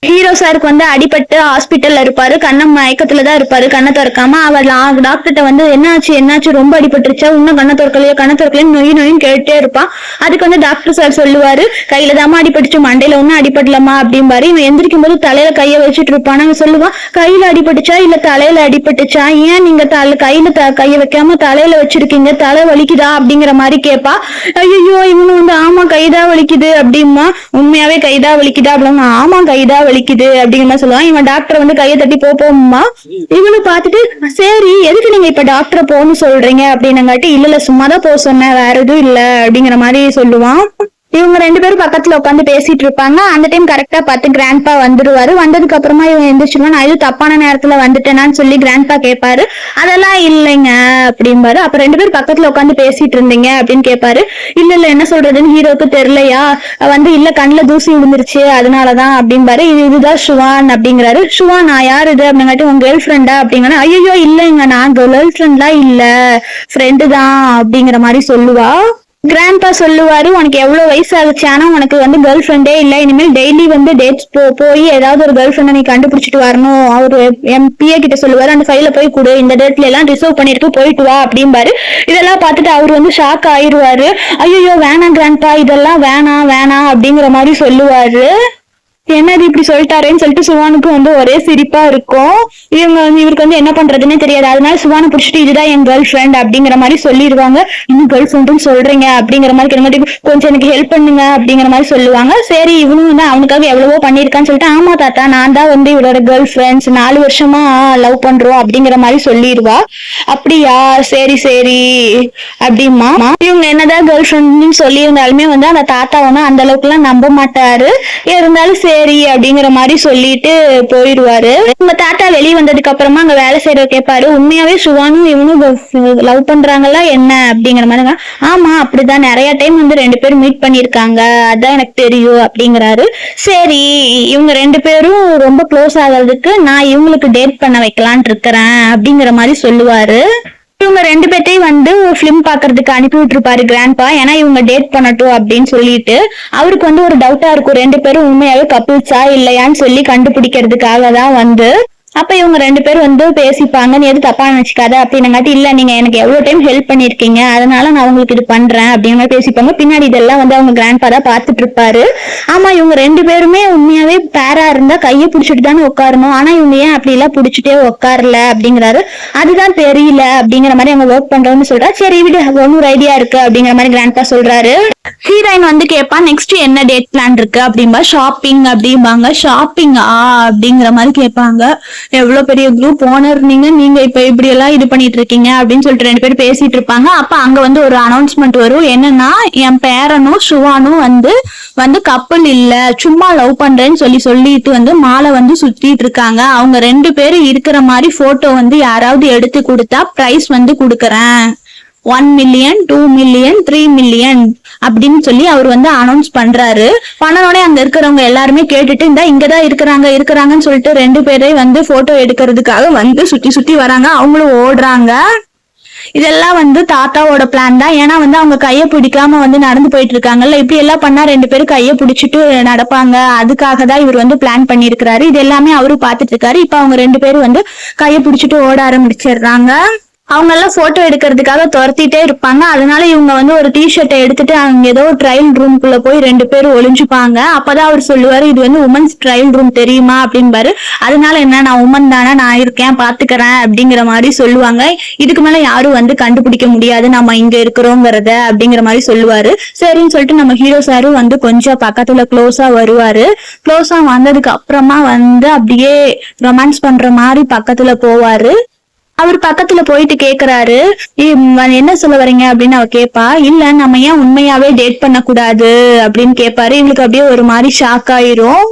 ஹீரோ சாருக்கு வந்து அடிபட்டு ஹாஸ்பிட்டல்ல இருப்பாரு. மயக்கத்துலதான் இருப்பாரு, கண்ணை திறக்காம. அவர் டாக்டர்கிட்ட வந்து என்னாச்சு ரொம்ப அடிபட்டுருச்சா, இன்னும் கண்ணை திறக்கலையே நொயின்னு கேட்டுட்டே இருப்பான். அதுக்கு வந்து டாக்டர் சார் சொல்லுவாரு, கையில தாமா அடிபட்டுச்சு, மண்டையில ஒன்னும் அடிபடலாமா அப்படின்பாரு. இவன் எந்திரிக்கும் போது தலையில கைய வச்சுட்டு இருப்பான். அவன் சொல்லுவான், கையில அடிபட்டுச்சா இல்ல தலையில அடிபட்டுச்சா, ஏன் நீங்க கையில கைய வைக்காம தலையில வச்சிருக்கீங்க, தலை வலிக்குதா அப்படிங்கிற மாதிரி கேட்பா. ஐயோ இவனு வந்து ஆமா கைதான் வலிக்குது அப்படிமா. உண்மையாவே கைதா வலிக்குதா அப்படின்னா, ஆமா கைதா வலிக்குது அப்படிங்கிற மாதிரி சொல்லுவான். இவன் டாக்டர் வந்து கையை தட்டி போமா. இவனு பாத்துட்டு, சரி எதுக்கு நீங்க இப்ப டாக்டரை போன்னு சொல்றீங்க அப்படின்னங்காட்டி, இல்ல சும்மாதான் போக சொன்னேன், வேற எதுவும் இல்ல அப்படிங்கிற மாதிரி சொல்லுவான். இவங்க 2 பேரும் பக்கத்துல உட்காந்து பேசிட்டு இருப்பாங்க. அந்த டைம் கரெக்டா பார்த்து கிராண்ட்பா வந்துருவாரு. வந்ததுக்கு அப்புறமா இவன் எந்திரிச்சுருவான். நான் இது தப்பான நேரத்துல வந்துட்டேனான்னு சொல்லி கிராண்ட்பா கேட்பாரு. அதெல்லாம் இல்லைங்க அப்படின்பாரு. அப்ப 2 பேரும் பக்கத்துல உட்காந்து பேசிட்டு இருந்தீங்க அப்படின்னு கேட்பாரு. இல்ல என்ன சொல்றதுன்னு ஹீரோக்கு தெரியலையா, வந்து இல்ல கண்ணுல தூசி விழுந்துருச்சு அதனாலதான் அப்படின்பாரு. இதுதான் ஷுவான் அப்படிங்கிறாரு. ஷுவான் நான் யாரு இது அப்படிங்காட்டி, உங்க கேர்ள் ஃப்ரெண்டா அப்படிங்கிற. ஐயோ இல்லைங்க நான் கேர்ள் ஃப்ரெண்ட்லாம் இல்ல, ஃப்ரெண்டு தான் அப்படிங்கிற மாதிரி சொல்லுவா. கிராண்ட்பா சொல்லுவாரு, உனக்கு எவ்வளவு வயசு ஆகுச்சு, ஆனா உனக்கு வந்து கேர்ள் ஃப்ரெண்டே இல்ல, இனிமேல் டெய்லி வந்து டேட்ஸ் போய் ஏதாவது ஒரு கேர்ள் ஃப்ரெண்டை நீ கண்டுபிடிச்சிட்டு வரணும். அவரு எம்பிஏ கிட்ட சொல்லுவாரு, அந்த ஃபைல போய் கொடு, இந்த டேட்ல எல்லாம் ரிசர்வ் பண்ணிருக்கு, போயிட்டு வா அப்படின்பாரு. இதெல்லாம் பார்த்துட்டு அவர் வந்து ஷாக் ஆயிடுவாரு. ஐயோ வேணாம் கிராண்ட்பா, இதெல்லாம் வேணாம் அப்படிங்கிற மாதிரி சொல்லுவாரு. என்னது இப்படி சொல்லிட்டாரேன்னு சொல்லிட்டு சுவானுக்கு வந்து ஒரே சிரிப்பா இருக்கும். இவருக்கு வந்து என்ன பண்றதுன்னு தெரியாது. அதனால சுவானை பிடிச்சிட்டு இதுதான் என் கேர்ள் ஃப்ரெண்ட் அப்படிங்கிற மாதிரி சொல்லிடுவாங்க. இன்னும் கேர்ள் ஃப்ரெண்டுன்னு சொல்றீங்க அப்படிங்கிற மாதிரி கொஞ்சம் எனக்கு ஹெல்ப் பண்ணுங்க அப்படிங்கிற மாதிரி சொல்லுவாங்க. சரி இவனும் வந்து அவனுக்காக எவ்வளவோ பண்ணிருக்கான்னு சொல்லிட்டு, ஆமா தாத்தா நான் தான் வந்து இவளோட கேர்ள் ஃப்ரெண்ட்ஸ், 4 வருஷமா லவ் பண்றோம் அப்படிங்கிற மாதிரி சொல்லிடுவா. அப்படியா சரி அப்படிமா. இவங்க என்னதான் கேர்ள் ஃப்ரெண்ட்னு சொல்லி இருந்தாலுமே வந்து அந்த தாத்தா ஒன்னும் அந்த அளவுக்கு எல்லாம் நம்ப மாட்டாரு. இருந்தாலும் சரி அப்படிங்கிற மாதிரி சொல்லிட்டு போயிடுவாரு. உங்க தாத்தா வெளியே வந்ததுக்கு அப்புறமா அங்க வேலை செய்யறவர் கேட்பாரு, உண்மையாவே சுவானும் இவனும் லவ் பண்றாங்களா என்ன அப்படிங்கிற மாதிரி. ஆமா அப்படிதான், நிறைய டைம் வந்து 2 பேரும் மீட் பண்ணிருக்காங்க, அதான் எனக்கு தெரியும் அப்படிங்கிறாரு. சரி இவங்க 2 பேரும் ரொம்ப க்ளோஸ் ஆகிறதுக்கு நான் இவங்களுக்கு டேட் பண்ண வைக்கலான் இருக்கிறேன் அப்படிங்கிற மாதிரி சொல்லுவாரு. இவங்க 2 பேர்த்தையும் வந்து பிலிம் பாக்குறதுக்கு அனுப்பி விட்டுருப்பாரு கிராண்ட்பா. ஏன்னா இவங்க டேட் பண்ணட்டும் அப்படின்னு சொல்லிட்டு. அவருக்கு வந்து ஒரு டவுட்டா இருக்கும், 2 பேரும் உண்மையாவே கப்பிள்ஸா இல்லையான்னு சொல்லி கண்டுபிடிக்கிறதுக்காக தான் வந்து. அப்ப இவங்க 2 பேரும் வந்து பேசிப்பாங்க, நீ எது தப்பா நினைச்சுக்காத அப்படின்னங்காட்டி, இல்ல நீங்க எனக்கு எவ்வளவு டைம் ஹெல்ப் பண்ணிருக்கீங்க அதனால நான் உங்களுக்கு இது பண்றேன் அப்படிங்கிற மாதிரி பேசிப்பாங்க. பின்னாடி இதெல்லாம் வந்து அவங்க கிராண்ட்பா தான் பாத்துட்டு இருப்பாரு. ஆமா இவங்க 2 பேருமே உண்மையாவே பேரா இருந்தா கையை பிடிச்சிட்டு தானே உட்காரணும், ஆனா இவங்க ஏன் அப்படி எல்லாம் பிடிச்சிட்டே உட்காரல அப்படிங்கிறாரு. அதுதான் தெரியல அப்படிங்கிற மாதிரி அவங்க ஒர்க் பண்றோம்னு சொல்றா. சரி விடு, ஒன்னும் ஐடியா இருக்கு அப்படிங்கிற மாதிரி கிராண்ட்பா சொல்றாரு. ஹீரோயின் வந்து கேட்பா நெக்ஸ்ட் என்ன டேட் பிளான் இருக்கு அப்படின்பா. ஷாப்பிங் அப்படிம்பாங்க. ஷாப்பிங்கா அப்படிங்கிற மாதிரி கேட்பாங்க. எவ்வளவு பெரிய குரூப் ஓனர் நீங்க இப்ப இப்படி எல்லாம் இது பண்ணிட்டு இருக்கீங்க அப்படின்னு சொல்லிட்டு ரெண்டு பேரும் பேசிட்டு இருப்பாங்க. அப்ப அங்க வந்து ஒரு அனௌன்ஸ்மெண்ட் வரும். என்னன்னா என் பேரனும் சுவானும் வந்து கப்பல் இல்ல, சும்மா லவ் பண்றேன்னு சொல்லிட்டு வந்து மாலை வந்து சுத்திட்டு இருக்காங்க. அவங்க ரெண்டு பேரும் இருக்கிற மாதிரி போட்டோ வந்து யாராவது எடுத்து கொடுத்தா பிரைஸ் வந்து கொடுக்கறேன். 1 மில்லியன் 2 மில்லியன் 3 மில்லியன் அப்படின்னு சொல்லி அவர் வந்து அனௌன்ஸ் பண்றாரு. பண்ணனோட அங்க இருக்கிறவங்க எல்லாருமே கேட்டுட்டு இந்த இங்கதான் இருக்கிறாங்கன்னு சொல்லிட்டு ரெண்டு பேரை வந்து போட்டோ எடுக்கிறதுக்காக வந்து சுத்தி வராங்க. அவங்களும் ஓடுறாங்க. இதெல்லாம் வந்து தாத்தாவோட பிளான் தான். ஏன்னா வந்து அவங்க கையை பிடிக்காம வந்து நடந்து போயிட்டு இருக்காங்கல்ல, இப்படி எல்லாம் பண்ணா ரெண்டு பேரும் கையை பிடிச்சிட்டு நடப்பாங்க. அதுக்காக தான் இவர் வந்து பிளான் பண்ணிருக்கிறாரு. இது எல்லாமே அவரு பாத்துட்டு இருக்காரு. இப்ப அவங்க ரெண்டு பேரும் வந்து கையை பிடிச்சிட்டு ஓட ஆரம்பிச்சிடுறாங்க. அவங்க எல்லாம் போட்டோ எடுக்கிறதுக்காக துரத்திட்டே இருப்பாங்க. அதனால இவங்க வந்து ஒரு டிஷர்ட்டை எடுத்துட்டு அங்க ஏதோ ட்ரையல் ரூம்குள்ள போய் ரெண்டு பேரும் ஒளிஞ்சுப்பாங்க. அப்பதான் அவர் சொல்லுவாரு இது வந்து உமன்ஸ் ட்ரையல் ரூம் தெரியுமா அப்படின்பாரு. அதனால என்ன, நான் உமன் தானே, நான் இருக்கேன் பாத்துக்கிறேன் அப்படிங்கிற மாதிரி சொல்லுவாங்க. இதுக்கு மேல யாரும் வந்து கண்டுபிடிக்க முடியாது நம்ம இங்க இருக்கிறோங்கிறத அப்படிங்கிற மாதிரி சொல்லுவாரு. சரின்னு சொல்லிட்டு நம்ம ஹீரோ சாரும் வந்து கொஞ்சம் பக்கத்துல க்ளோஸா வருவாரு. க்ளோஸா வந்ததுக்கு அப்புறமா வந்து அப்படியே ரொமான்ஸ் பண்ற மாதிரி பக்கத்துல போவாரு. அவர் பக்கத்துல போயிட்டு கேக்குறாரு என்ன சொல்ல வரீங்க அப்படின்னு அவ கேப்பா. இல்ல நம்ம ஏன் உண்மையாவே டேட் பண்ண கூடாது அப்படின்னு கேட்பாரு. இவளுக்கு அப்படியே ஒரு மாதிரி ஷாக் ஆயிரும்.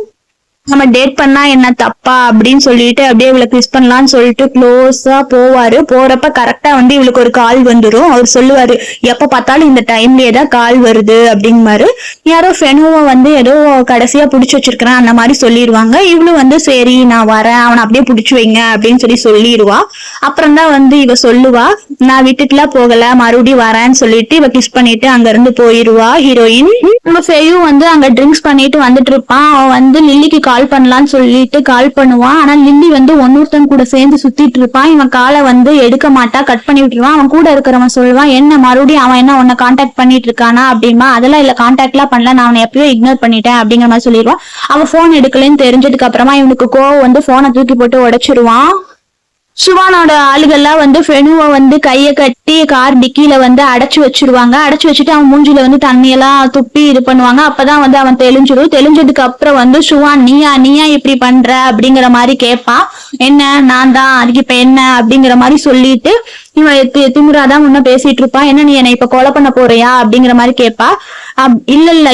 நம்ம டேட் பண்ணா என்ன தப்பா அப்படின்னு சொல்லிட்டு அப்படியே இவளை கிஸ் பண்ணலாம்னு சொல்லிட்டு க்ளோஸா போவாரு. போறப்ப கரெக்டா வந்து இவளுக்கு ஒரு கால் வந்துரும். அவர் சொல்லுவாரு எப்ப பார்த்தாலும் இந்த டைம்லயேதான் கால் வருது அப்படிங்குமாரு. யாரோ ஃபெனுவை வந்து ஏதோ கடைசியா புடிச்சு வச்சிருக்கிறேன் அந்த மாதிரி சொல்லிடுவாங்க. இவளும் வந்து சரி நான் வரேன், அவனை அப்படியே புடிச்சு வைங்க அப்படின்னு சொல்லிடுவா. அப்புறம் தான் வந்து இவ சொல்லுவா நான் விட்டுட்டுலாம் போகல, மறுபடியும் வரேன்னு சொல்லிட்டு இவ கிஸ் பண்ணிட்டு அங்க இருந்து போயிருவா ஹீரோயின். நம்ம ஃபெயு வந்து அங்க ட்ரிங்க்ஸ் பண்ணிட்டு வந்துட்டு இருப்பான். அவன் வந்து லில்லிக்கு கால் பண்ணலான்னு சொல்லிட்டு கால் பண்ணுவான். ஆனா லில்லி வந்து ஒன்னொருத்தன் கூட சேர்ந்து சுத்திட்டு இருப்பான். இவன் காலை வந்து எடுக்க மாட்டா, கட் பண்ணி விட்டுருவான். அவன் கூட இருக்கிறவன் சொல்லுவான் என்ன மறுபடியும் அவன் என்ன உன்னை கான்டாக்ட் பண்ணிட்டு இருக்கானா அப்படிமா. அதெல்லாம் இல்ல, கான்டாக்ட் எல்லாம் பண்ணல, நான் அவனை எப்பயோ இக்னோர் பண்ணிட்டேன் அப்படிங்கிற மாதிரி சொல்லிடுவான். அவன் போன் எடுக்கலன்னு தெரிஞ்சதுக்கு அப்புறமா இவனுக்கு கோவம் வந்து போனை தூக்கி போட்டு உடைச்சிருவான். சுவானோட ஆளுகள்லாம் வந்து ஃபெனுவை வந்து கைய கட்டி கார் டிக்கில வந்து அடைச்சு வச்சிருவாங்க. அடைச்சு வச்சுட்டு அவன் மூஞ்சில வந்து தண்ணியெல்லாம் துப்பி இது பண்ணுவாங்க. அப்பதான் வந்து அவன் தெளிஞ்சதுக்கு அப்புறம் வந்து சுவான் நீயா இப்படி பண்ற அப்படிங்கிற மாதிரி கேட்பான். என்ன நான் தான், அதுக்கு இப்ப என்ன அப்படிங்கிற மாதிரி சொல்லிட்டு இவன் திமுறாதான் முன்ன பேசிட்டு இருப்பான். என்ன நீ என்னை இப்ப கொலை பண்ண போறியா அப்படிங்கிற மாதிரி கேட்பா. இல்ல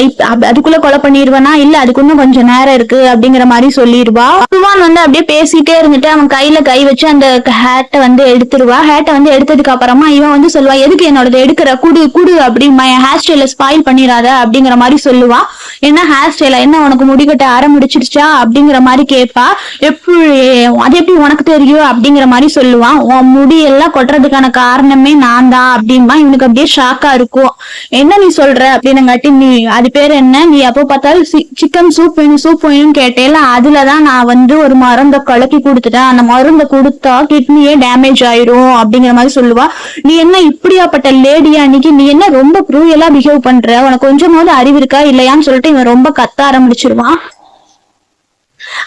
அதுக்குள்ள கொலை பண்ணிடுவானா, இல்ல அதுக்கு இன்னும் கொஞ்சம் நேரம் இருக்கு அப்படிங்கிற மாதிரி சொல்லிடுவா. சுவான் வந்து அப்படியே பேசிட்டே இருந்துட்டு அவன் கையில கை வச்சு அந்த ஹேட்டை வந்து எடுத்துருவா. ஹேட்டை வந்து எடுத்ததுக்கு அப்புறமா இவன் வந்து சொல்லுவா எதுக்கு என்னோட எடுக்கிற குடு அப்படிமா, என் ஹேர் ஸ்டைல ஸ்பாயில் பண்ணிடாத அப்படிங்கிற மாதிரி சொல்லுவா. என்ன ஹேர் ஸ்டைல, என்ன உனக்கு முடிக்கட்ட ஆரம்பிச்சிருச்சா அப்படிங்கிற மாதிரி கேட்பா. அது எப்படி உனக்கு தெரியும் அப்படிங்கிற மாதிரி சொல்லுவான். உன் முடி எல்லாம் கொட்டுறதுக்கான காரணமே நான் தான் அப்படின்பா. இவனுக்கு அப்படியே ஷாக்கா இருக்கும். என்ன நீ சொல்ற அப்படின்னு காட்டி, நீ அது பேர் என்ன, நீ எப்போ பார்த்தாலும் சிக்கன் சூப் வேணும் கேட்டேல, அதுலதான் நான் வந்து ஒரு மருந்தை கலக்கி கொடுத்துட்டேன். அந்த மருந்தை கொடுத்தா கிட்னியே டேமேஜ் ஆயிரும் அப்படிங்கிற மாதிரி சொல்லுவா. நீ என்ன இப்படியாப்பட்ட லேடியா, அன்னைக்கு நீ என்ன ரொம்ப க்ரூயலா பிஹேவ் பண்ற, உனக்கு கொஞ்சமாவது அறிவு இருக்கா இல்லையான்னு சொல்லிட்டு இவன் ரொம்ப கத்த ஆரம்பிச்சிருவான்.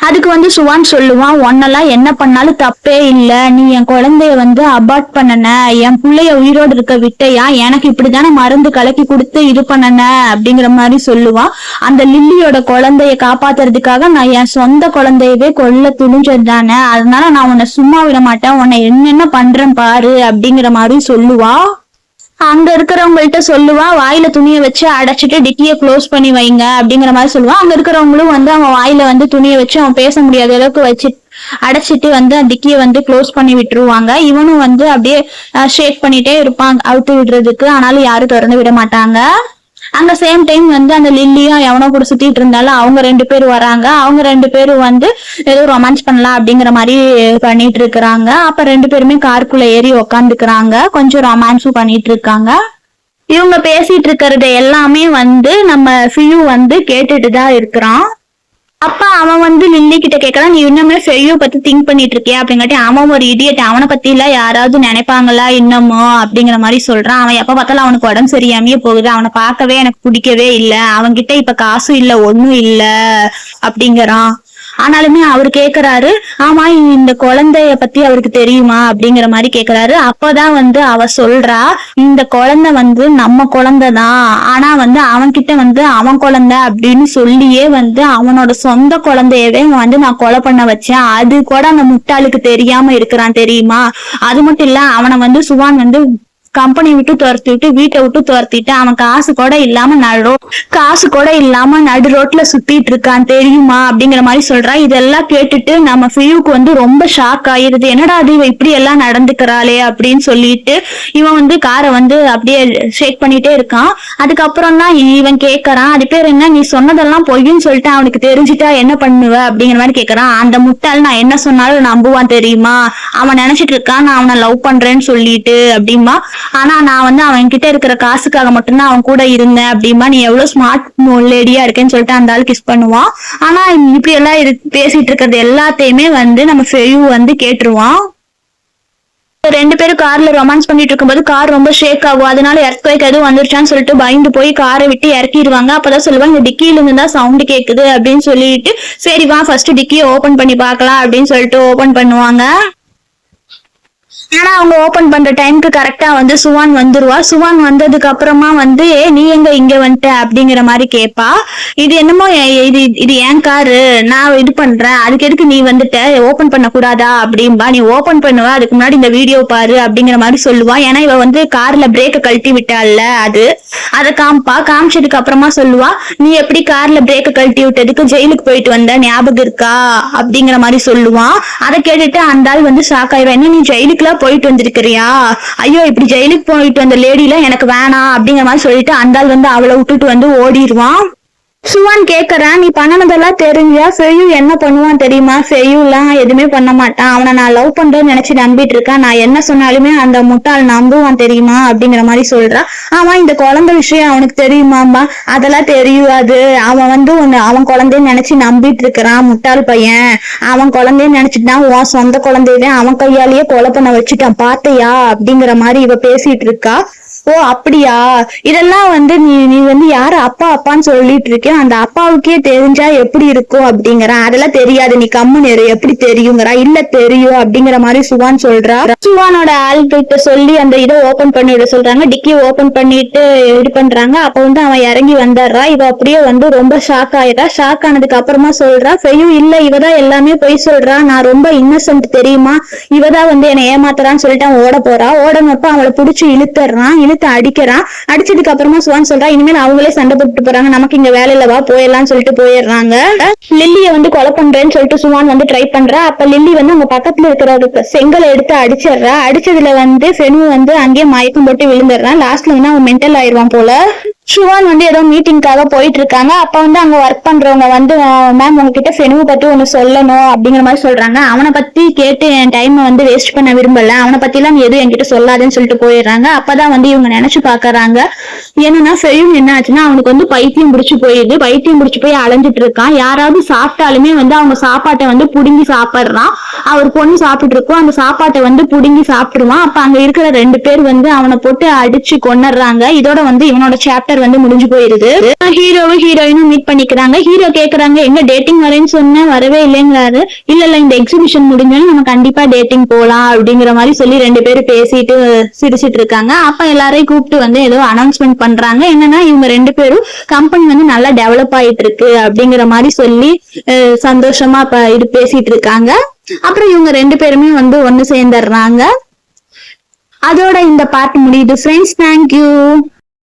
அதுக்கு வந்து சுவான் சொல்லுவான் உன்னெல்லாம் என்ன பண்ணாலும் தப்பே இல்ல, நீ என் குழந்தைய வந்து அபார்ட் பண்ணன, என் பிள்ளைய உயிரோடு இருக்க விட்டையா, எனக்கு இப்படித்தானே மருந்து கலக்கி கொடுத்து இது பண்ணன அப்படிங்கிற மாதிரி சொல்லுவான். அந்த லில்லியோட குழந்தைய காப்பாத்துறதுக்காக நான் என் சொந்த குழந்தையவே கொல்ல துணிஞ்சது தானே, அதனால நான் உன்னை சும்மா விட மாட்டேன், உன்னை என்னென்ன பண்றேன் பாரு அப்படிங்கிற மாதிரி சொல்லுவா. அங்க இருக்கிறவங்கள்ட்ட சொல்லுவா வாயில துணியை வச்சு அடைச்சிட்டு டிக்கிய க்ளோஸ் பண்ணி வைங்க அப்படிங்கிற மாதிரி சொல்லுவான். அங்க இருக்கிறவங்களும் வந்து அவன் வாயில வந்து துணியை வச்சு அவன் பேச முடியாத அளவுக்கு வச்சு அடைச்சிட்டு வந்து டிக்கிய வந்து க்ளோஸ் பண்ணி விட்டுருவாங்க. இவனும் வந்து அப்படியே ஷேக் பண்ணிட்டே இருப்பான் அவுத்து விடுறதுக்கு, ஆனாலும் யாரும் திறந்து விட மாட்டாங்க. அங்க சேம் டைம் வந்து அந்த லில்லியும் எவனோ கூட சுத்திட்டு இருந்தாலும் அவங்க ரெண்டு பேரும் வராங்க. அவங்க ரெண்டு பேரும் வந்து ஏதோ ரொமான்ஸ் பண்ணலாம் அப்படிங்கிற மாதிரி பண்ணிட்டு இருக்கிறாங்க. அப்ப ரெண்டு பேருமே காருக்குள்ள ஏறி உக்காந்துக்கிறாங்க, கொஞ்சம் ரொமான்ஸும் பண்ணிட்டு இருக்காங்க. இவங்க பேசிட்டு இருக்கிறது எல்லாமே வந்து நம்ம ஃபியூ வந்து கேட்டுட்டுதான் இருக்கிறான். அப்ப அவன் வந்து லில்லி கிட்ட கேட்கறான் நீ இன்னுமே ஃபெய்யோ பத்தி திங்க் பண்ணிட்டு இருக்கியா அப்படிங்காட்டி, அவன் ஒரு இடியட், அவனை பத்தி இல்ல யாராவது நினைப்பாங்களா இன்னமோ அப்படிங்கிற மாதிரி சொல்றான். அவன் எப்ப பார்த்தாலும் அவனுக்கு உடம்பு சரியாமையே போகுது, அவனை பார்க்கவே எனக்கு பிடிக்கவே இல்லை, அவன்கிட்ட இப்ப காசும் இல்ல ஒண்ணும் இல்ல அப்படிங்கிறான். ஆனாலுமே அவர் கேக்குறாரு, ஆமா இந்த குழந்தைய பத்தி அவருக்கு தெரியுமா அப்படிங்கிற மாதிரி கேக்குறாரு. அப்பதான் வந்து அவ சொல்றா, இந்த குழந்தை வந்து நம்ம குழந்தைதான், ஆனா வந்து அவன் கிட்ட வந்து அவன் குழந்தை அப்படின்னு சொல்லியே வந்து அவனோட சொந்த குழந்தையவே வந்து நான் கொலை பண்ண வச்சேன், அது கூட அந்த முட்டாளுக்கு தெரியாம இருக்கிறான் தெரியுமா. அது மட்டும் இல்ல, அவனை வந்து சுவான் வந்து கம்பெனி விட்டு துரத்திட்டு வீட்டை விட்டு துரத்திட்டு அவன் காசு கூட இல்லாம நடு ரோட்ல சுத்திட்டு இருக்கான் தெரியுமா அப்படிங்கிற மாதிரி சொல்றா. இதெல்லாம் கேட்டுட்டு நம்ம ஃபியூக்கு வந்து ரொம்ப ஷாக் ஆயிருது. என்னடா அது இவ இப்படி எல்லாம் நடந்துக்கிறாளே அப்படின்னு சொல்லிட்டு இவன் வந்து காரை வந்து அப்படியே ஷேக் பண்ணிட்டே இருக்கான். அதுக்கப்புறம் தான் இவன் கேட்கறான், அது பேர் என்ன, நீ சொன்னதெல்லாம் பொய்ன்னு சொல்லிட்டு அவனுக்கு தெரிஞ்சுட்டா என்ன பண்ணுவ அப்படிங்கிற மாதிரி கேட்கறான். அந்த முட்டாள் நான் என்ன சொன்னாலும் நம்புவான் தெரியுமா, அவன் நினைச்சிட்டு இருக்கான் நான் அவனை லவ் பண்றேன்னு சொல்லிட்டு அப்படிமா. ஆனா நான் வந்து அவன் கிட்ட இருக்கிற காசுக்காக மட்டும்தான் அவன் கூட இருந்தேன் அப்படிமா. நீ எவ்வளவு ஸ்மார்ட் லேடியா இருக்கேன்னு சொல்லிட்டு அந்த ஆள் கிஸ் பண்ணுவான். ஆனா இப்படி எல்லாம் பேசிட்டு இருக்கிறது எல்லாத்தையுமே வந்து நம்ம ஃபெயு வந்து கேட்டுருவான். ரெண்டு பேரும் கார்ல ரொமான்ஸ் பண்ணிட்டு இருக்கும்போது கார் ரொம்ப ஷேக் ஆகும். அதனால எர்த்குவேக் எதுவும் வந்துருச்சான்னு சொல்லிட்டு பயந்து போய் காரை விட்டு இறக்கிடுவாங்க. அப்பதான் சொல்லுவாங்க, இந்த டிக்கியில இருந்து தான் சவுண்ட் கேக்குது அப்படின்னு சொல்லிட்டு, சரி வா ஃபர்ஸ்ட் டிக்கியை ஓபன் பண்ணி பாக்கலாம் அப்படின்னு சொல்லிட்டு ஓபன் பண்ணுவாங்க. ஆனா அவங்க ஓபன் பண்ற டைமுக்கு கரெக்டா வந்து சுவான் வந்துருவா. சுவான் வந்ததுக்கு அப்புறமா வந்து நீ எங்க இங்க வந்துட்ட அப்படிங்கிற மாதிரி கேட்பா. இது என்னமோ இது ஏன் காரு, நான் இது பண்றேன், அதுக்கு எதுக்கு நீ வந்துட்ட, ஓபன் பண்ண கூடாதா அப்படின்பா. நீ ஓபன் பண்ணுவ, அதுக்கு முன்னாடி இந்த வீடியோ பாரு அப்படிங்கிற மாதிரி சொல்லுவா. ஏன்னா இவ வந்து கார்ல பிரேக்க கழட்டி விட்டால, அதை காமிச்சதுக்கு அப்புறமா சொல்லுவா, நீ எப்படி கார்ல பிரேக்க கழட்டி விட்டதுக்கு ஜெயிலுக்கு போயிட்டு வந்த ஞாபகம் இருக்கா அப்படிங்கிற மாதிரி சொல்லுவான். அதை கேட்டுட்டு அந்த ஆள் வந்து ஷாக் ஆயிடுவா. என்ன நீ ஜெயிலுக்குலாம் போயிட்டு வந்திருக்கிறியா, ஐயோ இப்படி ஜெயிலுக்கு போயிட்டு வந்த லேடில எனக்கு வேணாம் அப்படிங்கிற மாதிரி சொல்லிட்டு அந்த ஆள் வந்து அவளை விட்டுட்டு வந்து ஓடிடுவான். சுவான் கேக்குறான், நீ பண்ணனதெல்லாம் தெரிஞ்சா ஃபெயு என்ன பண்ணுவான் தெரியுமா. ஃபெயு எல்லாம் எதுவுமே பண்ண மாட்டான், அவனை நான் லவ் பண்றேன்னு நினைச்சு நம்பிட்டு இருக்கேன், நான் என்ன சொன்னாலுமே அந்த முட்டாள் நம்புவான் தெரியுமா அப்படிங்கிற மாதிரி சொல்றான். ஆமா இந்த குழந்தை விஷயம் அவனுக்கு தெரியுமாம்பா. அதெல்லாம் தெரியாது, அவன் வந்து அவன் குழந்தைன்னு நினைச்சு நம்பிட்டு இருக்கிறான் முட்டாள் பையன், அவன் குழந்தைன்னு நினைச்சிட்டான், உன் சொந்த குழந்தையவே அவன் கையாலேயே கொலை பண்ண வச்சுட்டான் பாத்தையா அப்படிங்கிற மாதிரி இவ பேசிட்டு இருக்கா. ஓ அப்படியா, இதெல்லாம் வந்து நீ வந்து யாரு அப்பா அப்பான்னு சொல்லிட்டு இருக்கேன், அந்த அப்பாவுக்கே தெரிஞ்சா எப்படி இருக்கும் அப்படிங்கிறான். அதெல்லாம் தெரியாது, நீ கம்முன்னு எப்படி தெரியுங்கிறா. இல்ல தெரியும் அப்படிங்கிற மாதிரி சுவான் சொல்றா. சுவானோட ஆள்கிட்ட சொல்லி அந்த இதை ஓபன் பண்ணிவிட சொல்றாங்க. டிக்கி ஓபன் பண்ணிட்டு இது பண்றாங்க. அப்ப வந்து அவன் இறங்கி வந்துடுறா. இவ அப்படியே வந்து ரொம்ப ஷாக் ஆயிடுறா. ஷாக் ஆனதுக்கு அப்புறமா சொல்றா, ஃபெயு இல்ல இவதான் எல்லாமே பொய் சொல்றா, நான் ரொம்ப இன்னசென்ட் தெரியுமா, இவதான் வந்து என்னை ஏமாத்துறான்னு சொல்லிட்டு அவன் ஓட போறா. ஓடனப்ப அவளை புடிச்சு இழுத்துறான், அடிக்கிறான். அடிச்சதுக்கு அப்புறமா சுவான் சொல்றா, இனிமேல் அவங்களே சண்டை போட்டு போறாங்க, நமக்கு இங்க வேலையில வா போயிடலாம் சொல்லிட்டு போயிடுறாங்க. லில்லிய வந்து கொலை பண்றேன்னு சொல்லிட்டு சுவான் வந்து ட்ரை பண்றா. அப்ப லில்லி வந்து அவங்க பக்கத்துல இருக்கிற செங்கலை எடுத்து அடிச்சிடுறா. அடிச்சதுல வந்து ஃபெனு வந்து அங்கேயே மயக்கம் போட்டு விழுந்துடுறான். லாஸ்ட்ல வந்து அவன் மென்டல் ஆயிடுவான் போல. சுவான் வந்து ஏதோ மீட்டிங்காக போயிட்டு இருக்காங்க. அப்ப வந்து அங்க ஒர்க் பண்றவங்க வந்து, மேம் உங்ககிட்ட ஃபெனுவை பத்தி ஒண்ணு சொல்லணும் அப்படிங்கிற மாதிரி சொல்றாங்க. அவனை பத்தி கேட்டு என் டைம் வந்து வேஸ்ட் பண்ண விரும்பல, அவனை பத்தி எல்லாம் எதுவும் என்கிட்ட சொல்லாதுன்னு சொல்லிட்டு போயிடுறாங்க. அப்பதான் வந்து இவங்க நினைச்சு பாக்குறாங்க, என்னன்னா ஃபெயு என்ன ஆச்சுன்னா அவனுக்கு வந்து பைத்தியம் பிடிச்சு போயிடுது. பைத்தியம் பிடிச்சு போய் அலைஞ்சிட்டு இருக்கான். யாராவது சாப்பிட்டாலுமே வந்து அவங்க சாப்பாட்டை வந்து புடுங்கி சாப்பிடுறான். அவர் பொண்ணு சாப்பிட்டு இருக்கோம், அந்த சாப்பாட்டை வந்து புடுங்கி சாப்பிடுவான். அப்ப அங்க இருக்கிற 2 பேர் வந்து அவனை போட்டு அடிச்சு கொன்னுடுறாங்க. இதோட வந்து இவனோட சாப்டர் வந்து முடிஞ்சு போயிருது. ஹீரோவும் ஹீரோயினும் மீட் பண்ணிக்கிறாங்க. ஹீரோ கேக்குறாங்க, எங்க டேட்டிங் வரேன்னு சொன்ன வரவே இல்லைங்கிறாரு. இல்ல இந்த எக்ஸிபிஷன் முடிஞ்சாலும் நம்ம கண்டிப்பா டேட்டிங் போலாம் அப்படிங்கிற மாதிரி சொல்லி 2 பேரும் பேசிட்டு சிரிச்சிட்டு இருக்காங்க. அப்ப எல்லாரையும் கூப்பிட்டு வந்து ஏதோ அனௌன்ஸ்மெண்ட் பண்றாங்க. என்னன்னா இவங்க 2 பேரும் கம்பெனி வந்து நல்லா டெவலப் ஆயிட்டு இருக்கு அப்படிங்கிற மாதிரி சொல்லி சந்தோஷமா இது பேசிட்டு இருக்காங்க. அப்புறம் இவங்க 2 பேருமே வந்து ஒண்ணு சேர்ந்துடுறாங்க. அதோட இந்த பார்ட் முடியுது ஃப்ரெண்ட்ஸ். தேங்க்யூ.